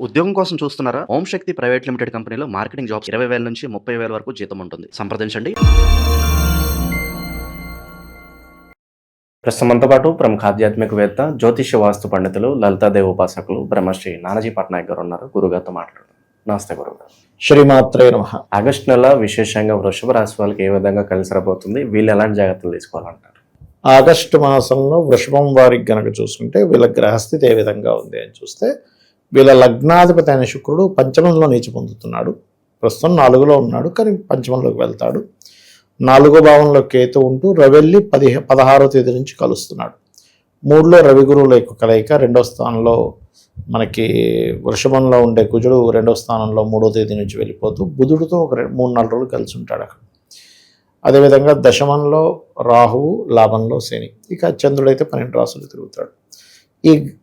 ఉద్యోగం కోసం చూస్తున్నారా? ఓం శక్తి ప్రైవేట్ లిమిటెడ్ కంపెనీలో మార్కెటింగ్ జాబ్స్ 20,000 నుంచి 30,000 వరకు జీతం ఉంటుంది. సంప్రదించండి. ప్రస్తుతం మనతో పాటు ప్రముఖ ఆధ్యాత్మికవేత్త, జ్యోతిష్య వాస్తు పండితులు, లలితాదేవి ఉపాసకులు బ్రహ్మశ్రీ నానాజీ పట్నాయక్ గారు ఉన్నారు. గురుగారితో మాట్లాడుతారు. నమస్తే గురుగారు. శ్రీమాత్రే నమః. ఆగస్టు నెల విశేషంగా వృషభ రాశి వాళ్ళకి ఏ విధంగా కలిసి రాబోతుంది? వీళ్ళు ఎలాంటి జాగ్రత్తలు తీసుకోవాలంటారు? ఆగస్టు మాసంలో వృషభం వారికి గనక చూసుకుంటే వీళ్ళ గ్రహస్థితి ఏ విధంగా ఉంది అని చూస్తే, వీళ్ళ లగ్నాధిపతి అయిన శుక్రుడు పంచమంలో నీచి పొందుతున్నాడు. ప్రస్తుతం 4లో ఉన్నాడు, కానీ పంచమంలోకి వెళ్తాడు. 4వ భావంలో కేతు ఉంటూ రవెల్లి 16వ తేదీ నుంచి కలుస్తున్నాడు. 3లో రవి గురువుల యొక్క కలయిక. 2వ స్థానంలో మనకి వృషభంలో ఉండే కుజుడు 2వ స్థానంలో 3వ తేదీ నుంచి వెళ్ళిపోతూ బుధుడితో ఒక 3-4 రోజులు కలిసి ఉంటాడు అక్కడ. అదేవిధంగా దశమంలో రాహువు, లాభంలో శని, ఇక చంద్రుడైతే 12 రాసులు తిరుగుతాడు.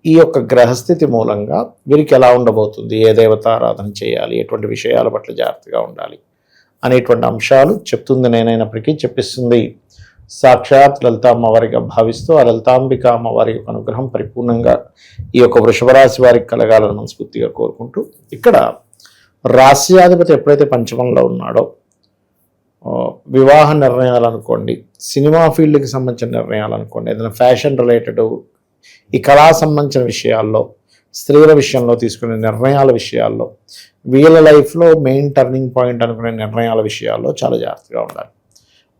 ఈ యొక్క గ్రహస్థితి మూలంగా వీరికి ఎలా ఉండబోతుంది, ఏ దేవతారాధన చేయాలి, ఎటువంటి విషయాల పట్ల జాగ్రత్తగా ఉండాలి అనేటువంటి అంశాలు చెప్తుంది నేనైనప్పటికీ చెప్పిస్తుంది సాక్షాత్ లలిత అమ్మవారిగా భావిస్తూ, ఆ లలితాంబిక అమ్మవారి అనుగ్రహం పరిపూర్ణంగా ఈ యొక్క వృషభరాశి వారికి కలగాలని మనస్ఫూర్తిగా కోరుకుంటూ, ఇక్కడ రాశ్యాధిపతి ఎప్పుడైతే పంచమంలో ఉన్నాడో వివాహ నిర్ణయాలు అనుకోండి, సినిమా ఫీల్డ్కి సంబంధించిన నిర్ణయాలు అనుకోండి, ఏదైనా ఫ్యాషన్ రిలేటెడ్, ఈ కళా సంబంధించిన విషయాల్లో, స్త్రీల విషయంలో తీసుకునే నిర్ణయాల విషయాల్లో, వీళ్ళ లైఫ్లో మెయిన్ టర్నింగ్ పాయింట్ అనుకునే నిర్ణయాల విషయాల్లో చాలా జాగ్రత్తగా ఉండాలి.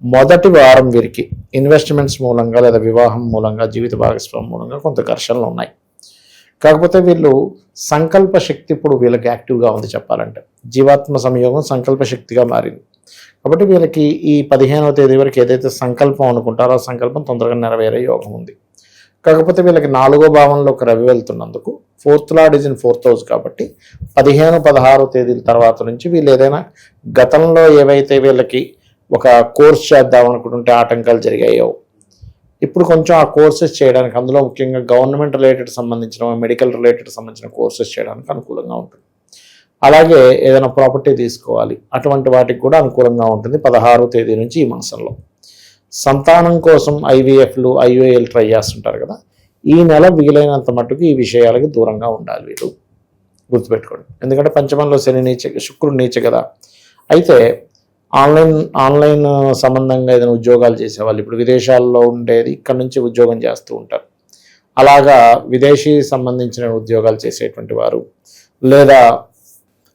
మొదటి వారం వీరికి ఇన్వెస్ట్మెంట్స్ మూలంగా లేదా వివాహం మూలంగా, జీవిత భాగస్వామి మూలంగా కొంత ఘర్షణలు ఉన్నాయి. కాకపోతే వీళ్ళు సంకల్ప శక్తి ఇప్పుడు వీళ్ళకి యాక్టివ్గా ఉంది. చెప్పాలంటే జీవాత్మ సంయోగం సంకల్ప శక్తిగా మారింది. కాబట్టి వీళ్ళకి ఈ 15వ తేదీ వరకు ఏదైతే సంకల్పం అనుకుంటారో ఆ సంకల్పం తొందరగా నెరవేరే యోగం ఉంది. కాకపోతే వీళ్ళకి 4వ భావంలో ఒక రవి వెళ్తున్నందుకు, 4th lord is in 4th house కాబట్టి 15-16 తేదీల తర్వాత నుంచి వీళ్ళు ఏదైనా గతంలో ఏవైతే వీళ్ళకి ఒక కోర్స్ చేద్దాం అనుకుంటుంటే ఆటంకాలు జరిగాయో, ఇప్పుడు కొంచెం ఆ కోర్సెస్ చేయడానికి, అందులో ముఖ్యంగా గవర్నమెంట్ రిలేటెడ్ సంబంధించిన, మెడికల్ రిలేటెడ్ సంబంధించిన కోర్సెస్ చేయడానికి అనుకూలంగా ఉంటుంది. అలాగే ఏదైనా ప్రాపర్టీ తీసుకోవాలి, అటువంటి వాటికి కూడా అనుకూలంగా ఉంటుంది 16వ తేదీ నుంచి ఈ మాసంలో. సంతానం కోసం ఐవీఎఫ్లు, ఐఓఏలు ట్రై చేస్తుంటారు కదా, ఈ నెల వీలైనంత మట్టుకు ఈ విషయాలకి దూరంగా ఉండాలి వీళ్ళు, గుర్తుపెట్టుకోండి. ఎందుకంటే పంచమంలో శని నీచ, శుక్రుడు నీచ కదా. అయితే ఆన్లైన్ సంబంధంగా ఏదైనా ఉద్యోగాలు చేసేవాళ్ళు, ఇప్పుడు విదేశాల్లో ఉండేది ఇక్కడ నుంచి ఉద్యోగం చేస్తూ ఉంటారు. అలాగా విదేశీ సంబంధించిన ఉద్యోగాలు చేసేటువంటి వారు, లేదా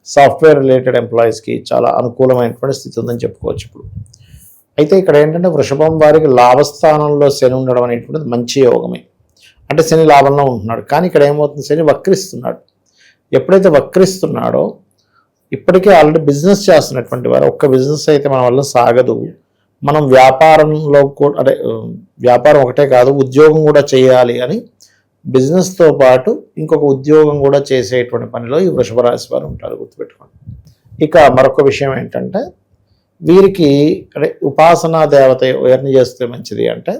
సాఫ్ట్వేర్ రిలేటెడ్ ఎంప్లాయీస్కి చాలా అనుకూలమైనటువంటి స్థితి ఉందని చెప్పుకోవచ్చు ఇప్పుడు. అయితే ఇక్కడ ఏంటంటే వృషభం వారికి లాభస్థానంలో శని ఉండడం అనేటువంటిది మంచి యోగమే. అంటే శని లాభంలో ఉంటున్నాడు, కానీ ఇక్కడ ఏమవుతుంది, శని వక్రిస్తున్నాడు. ఎప్పుడైతే వక్రిస్తున్నాడో, ఇప్పటికే ఆల్రెడీ బిజినెస్ చేస్తున్నటువంటి వారు, ఒక్క బిజినెస్ అయితే మన వల్ల సాగదు, మనం వ్యాపారంలో కూడా, అంటే వ్యాపారం ఒకటే కాదు ఉద్యోగం కూడా చేయాలి అని బిజినెస్తో పాటు ఇంకొక ఉద్యోగం కూడా చేసేటువంటి పనిలో ఈ వృషభ రాశి వారు ఉంటారు, గుర్తుపెట్టుకోండి. ఇక మరొక విషయం ఏంటంటే, వీరికి అంటే ఉపాసనా దేవత ఎవరిని చేస్తే మంచిది అంటే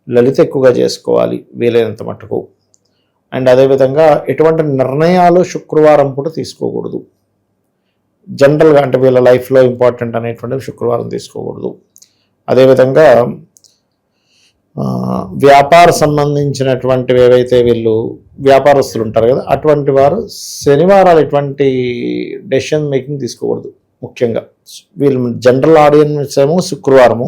లలిత ఎక్కువగా చేసుకోవాలి వీలైనంత మట్టుకు. అండ్ అదేవిధంగా ఎటువంటి నిర్ణయాలు శుక్రవారం పూట తీసుకోకూడదు. జనరల్గా అంటే వీళ్ళ లైఫ్లో ఇంపార్టెంట్ అనేటువంటిది శుక్రవారం తీసుకోకూడదు. అదేవిధంగా వ్యాపార సంబంధించినటువంటివి ఏవైతే వీళ్ళు వ్యాపారస్తులు ఉంటారు కదా, అటువంటి వారు శనివారాలు ఎటువంటి డెసిషన్ మేకింగ్ తీసుకోకూడదు. ముఖ్యంగా వీళ్ళు జనరల్ ఆడియన్స్ ఏమో శుక్రవారము,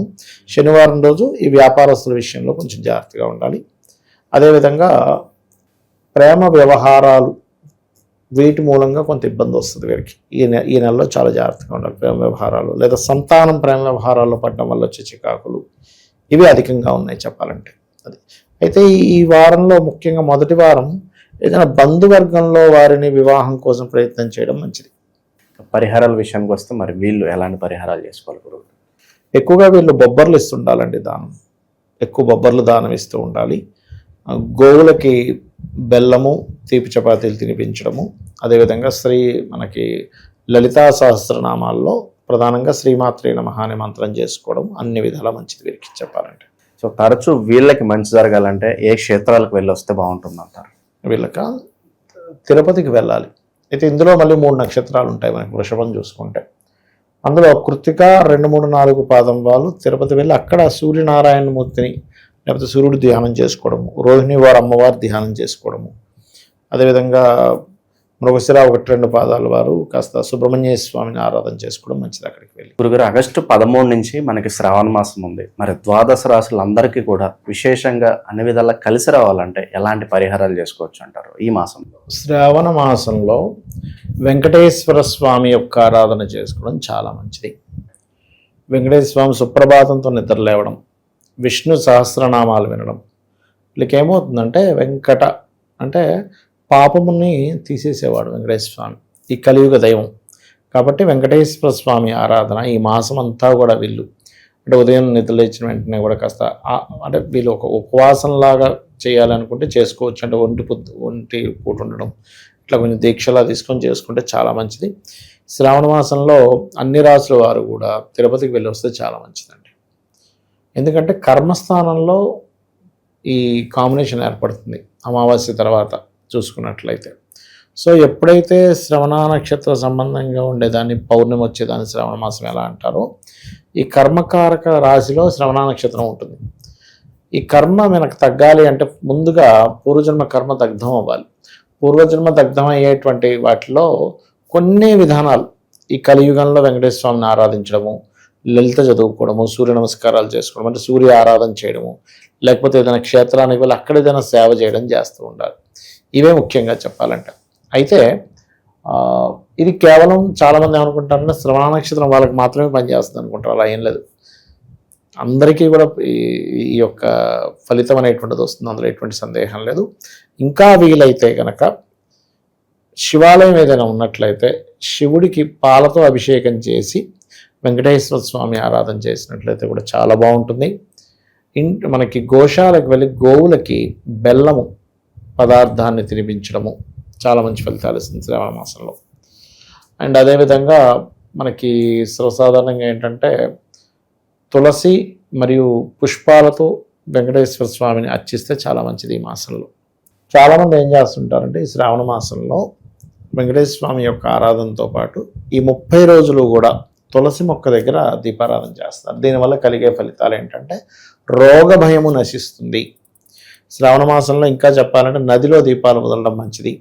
శనివారం రోజు ఈ వ్యాపారస్తుల విషయంలో కొంచెం జాగ్రత్తగా ఉండాలి. అదేవిధంగా ప్రేమ వ్యవహారాలు, వీటి మూలంగా కొంత ఇబ్బంది వస్తుంది వీరికి. ఈ నెలలో చాలా జాగ్రత్తగా ఉండాలి. ప్రేమ వ్యవహారాలు లేదా సంతానం ప్రేమ వ్యవహారాల్లో పడడం వల్ల వచ్చే చికాకులు, ఇవి అధికంగా ఉన్నాయి చెప్పాలంటే. అది అయితే ఈ వారంలో ముఖ్యంగా మొదటి వారం ఏదైనా బంధువర్గంలో వారిని వివాహం కోసం ప్రయత్నం చేయడం మంచిది. పరిహారాల విషయానికి వస్తే మరి వీళ్ళు ఎలాంటి పరిహారాలు చేసుకోవాలి గురువు? ఎక్కువగా వీళ్ళు బొబ్బర్లు ఇస్తుండాలండి దానం. ఎక్కువ బొబ్బర్లు దానం ఇస్తూ ఉండాలి. గోవులకి బెల్లము, తీపి చపాతీలు తినిపించడము. అదేవిధంగా మనకి లలితా సహస్రనామాల్లో ప్రధానంగా శ్రీమాత్రే నమః అనే మంత్రం చేసుకోవడం అన్ని విధాలా మంచిది వీరికి చెప్పాలంటే. సో తరచూ వీళ్ళకి మంచి జరగాలంటే ఏ క్షేత్రాలకు వెళ్ళి వస్తే బాగుంటుంది అంటారు? వీళ్ళకి తిరుపతికి వెళ్ళాలి. అయితే ఇందులో మళ్ళీ 3 నక్షత్రాలు ఉంటాయి మనకి వృషభం చూసుకుంటే. అందులో కృత్తిక 2, 3, 4 పాదం వాళ్ళు తిరుపతి వెళ్ళి అక్కడ సూర్యనారాయణమూర్తిని లేకపోతే సూర్యుడు ధ్యానం చేసుకోవడము, రోహిణి వారు అమ్మవారి ధ్యానం చేసుకోవడము, అదేవిధంగా మృగశిర 1-2 పాదాల వారు కాస్త సుబ్రహ్మణ్య స్వామిని ఆరాధన చేసుకోవడం మంచిది అక్కడికి వెళ్ళి. గురుగారు, ఆగస్టు 13 నుంచి మనకి శ్రావణ మాసం ఉంది. మరి ద్వాదశ రాశులందరికీ కూడా విశేషంగా అన్ని విధాలా కలిసి రావాలంటే ఎలాంటి పరిహారాలు చేసుకోవచ్చు అంటారు ఈ మాసంలో? శ్రావణ మాసంలో వెంకటేశ్వర స్వామి యొక్క ఆరాధన చేసుకోవడం చాలా మంచిది. వెంకటేశ్వర స్వామి సుప్రభాతంతో నిద్రలేవడం, విష్ణు సహస్రనామాలు వినడం, వీళ్ళకి ఏమవుతుందంటే వెంకట అంటే పాపముని తీసేసేవాడు వెంకటేశ్వర స్వామి, ఈ కలియుగ దైవం కాబట్టి వెంకటేశ్వర స్వామి ఆరాధన ఈ మాసం అంతా కూడా వీళ్ళు అంటే ఉదయం నిద్రలేచిన వెంటనే కూడా కాస్త అంటే వీళ్ళు ఒక ఉపవాసంలాగా చేయాలనుకుంటే చేసుకోవచ్చు. అంటే ఒంటి పూట ఉండడం ఇట్లా కొంచెం దీక్షలా తీసుకొని చేసుకుంటే చాలా మంచిది. శ్రావణ మాసంలో అన్ని రాసుల వారు కూడా తిరుపతికి వెళ్ళి వస్తే చాలా మంచిదండి. ఎందుకంటే కర్మస్థానంలో ఈ కాంబినేషన్ ఏర్పడుతుంది అమావాస్య తర్వాత చూసుకున్నట్లయితే. సో ఎప్పుడైతే శ్రవణ నక్షత్ర సంబంధంగా ఉండేదాన్ని పౌర్ణమి వచ్చేదాన్ని శ్రవణ మాసం ఎలా అంటారో, ఈ కర్మకారక రాశిలో శ్రవణ నక్షత్రం ఉంటుంది. ఈ కర్మ మనకు తగ్గాలి అంటే ముందుగా పూర్వజన్మ కర్మ దగ్ధం అవ్వాలి. పూర్వజన్మ దగ్ధం అయ్యేటువంటి వాటిలో కొన్ని విధానాలు ఈ కలియుగంలో వెంకటేశ్వర స్వామిని ఆరాధించడము, లలిత చదువుకోవడము, సూర్య నమస్కారాలు చేసుకోవడం అంటే సూర్య ఆరాధన చేయడము, లేకపోతే ఏదైనా క్షేత్రానికి వెళ్ళి అక్కడ ఏదైనా సేవ చేయడం చేస్తూ ఉండాలి. ఇవే ముఖ్యంగా చెప్పాలంటే. అయితే ఇది కేవలం చాలామంది ఏమనుకుంటారంటే శ్రవణ నక్షత్రం వాళ్ళకి మాత్రమే పనిచేస్తుంది అనుకుంటారు. అలా ఏం లేదు, అందరికీ కూడా ఈ యొక్క ఫలితం అనేటువంటిది వస్తుంది, అందులో ఎటువంటి సందేహం లేదు. ఇంకా వీలైతే కనుక శివాలయం ఏదైనా ఉన్నట్లయితే శివుడికి పాలతో అభిషేకం చేసి వెంకటేశ్వర స్వామి ఆరాధన చేసినట్లయితే కూడా చాలా బాగుంటుంది. మనకి గోశాలకు వెళ్ళి గోవులకి బెల్లము పదార్థాన్ని తినిపించడము చాలా మంచి ఫలితాలు ఇస్తుంది శ్రావణ మాసంలో. అండ్ అదేవిధంగా మనకి సర్వసాధారణంగా ఏంటంటే తులసి మరియు పుష్పాలతో వెంకటేశ్వర స్వామిని అర్చిస్తే చాలా మంచిది ఈ మాసంలో. చాలామంది ఏం చేస్తుంటారంటే ఈ శ్రావణ మాసంలో వెంకటేశ్వర స్వామి యొక్క ఆరాధనతో పాటు ఈ 30 రోజులు కూడా తులసి మొక్క దగ్గర దీపారాధన చేస్తారు. దీనివల్ల కలిగే ఫలితాలు ఏంటంటే రోగ భయము నశిస్తుంది. శ్రావణ మాసంలో ఇంకా చెప్పాలంటే నదిలో దీపాలు వదలడం మంచిది.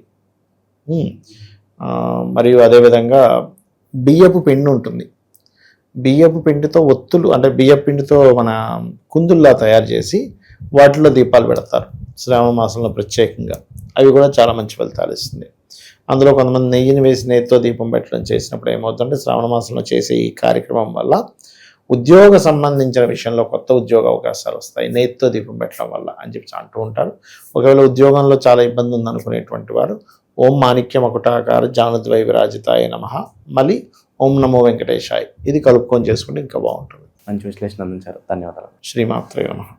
మరియు అదేవిధంగా బియ్యపు పిండి ఉంటుంది, బియ్యపు పిండితో ఒత్తులు అంటే బియ్యపు పిండితో మన కుందుల్లా తయారు చేసి వాటిలో దీపాలు పెడతారు శ్రావణ మాసంలో ప్రత్యేకంగా. అవి కూడా చాలా మంచి ఫలితాలు ఇస్తుంది. అందులో కొంతమంది నెయ్యిని వేసి నెయ్యితో దీపం పెట్టడం చేసినప్పుడు ఏమవుతుందంటే శ్రావణ మాసంలో చేసే ఈ కార్యక్రమం వల్ల ఉద్యోగ సంబంధించిన విషయంలో కొత్త ఉద్యోగ అవకాశాలు వస్తాయి నెయ్యితో దీపం పెట్టడం వల్ల అని చెప్పి అంటూ ఉంటారు. ఒకవేళ ఉద్యోగంలో చాలా ఇబ్బంది ఉందనుకునేటువంటి వారు ఓం మాణిక్య మకుటాకార జానుద్వై విరాజితాయ నమః మళ్ళీ ఓం నమో వెంకటేశాయ్ ఇది కలుపుకొని చేసుకుంటే ఇంకా బాగుంటుంది. మంచి విశ్లేషణ అందించారు, ధన్యవాదాలు. శ్రీమాత్రే నమః.